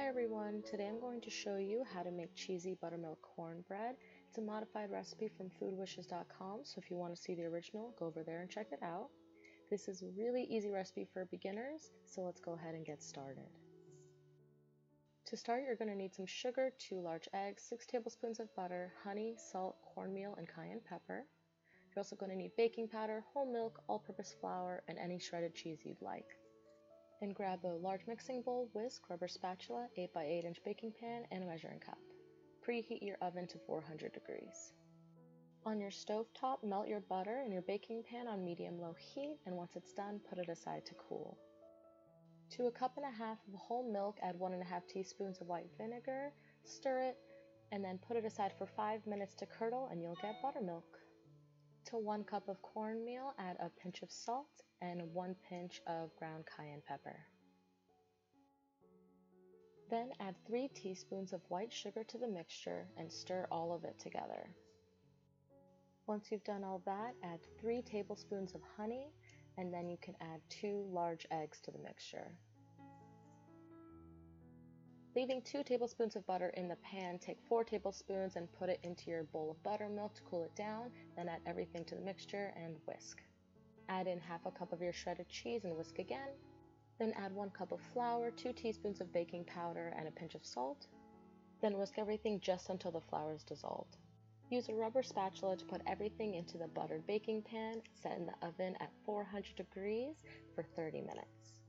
Hi everyone, today I'm going to show you how to make cheesy buttermilk cornbread. It's a modified recipe from foodwishes.com, so if you want to see the original, go over there and check it out. This is a really easy recipe for beginners, so let's go ahead and get started. To start, you're going to need some sugar, 2 large eggs, 6 tablespoons of butter, honey, salt, cornmeal, and cayenne pepper. You're also going to need baking powder, whole milk, all-purpose flour, and any shredded cheese you'd like. And grab a large mixing bowl, whisk, rubber spatula, 8x8 inch baking pan, and a measuring cup. Preheat your oven to 400 degrees. On your stove top, melt your butter in your baking pan on medium-low heat, and once it's done, put it aside to cool. To a cup and a half of whole milk, add 1.5 teaspoons of white vinegar, stir it, and then put it aside for 5 minutes to curdle, and you'll get buttermilk. To 1 cup of cornmeal, add a pinch of salt and 1 pinch of ground cayenne pepper. Then add 3 teaspoons of white sugar to the mixture and stir all of it together. Once you've done all that, add 3 tablespoons of honey, and then you can add 2 large eggs to the mixture. Leaving 2 tablespoons of butter in the pan, take 4 tablespoons and put it into your bowl of buttermilk to cool it down, then add everything to the mixture and whisk. Add in half a cup of your shredded cheese and whisk again. Then add 1 cup of flour, 2 teaspoons of baking powder, and a pinch of salt. Then whisk everything just until the flour is dissolved. Use a rubber spatula to put everything into the buttered baking pan, set in the oven at 400 degrees for 30 minutes.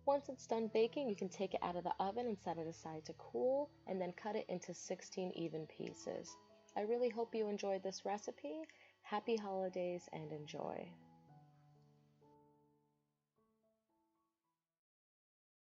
Once it's done baking, you can take it out of the oven and set it aside to cool, and then cut it into 16 even pieces. I really hope you enjoyed this recipe. Happy holidays and enjoy!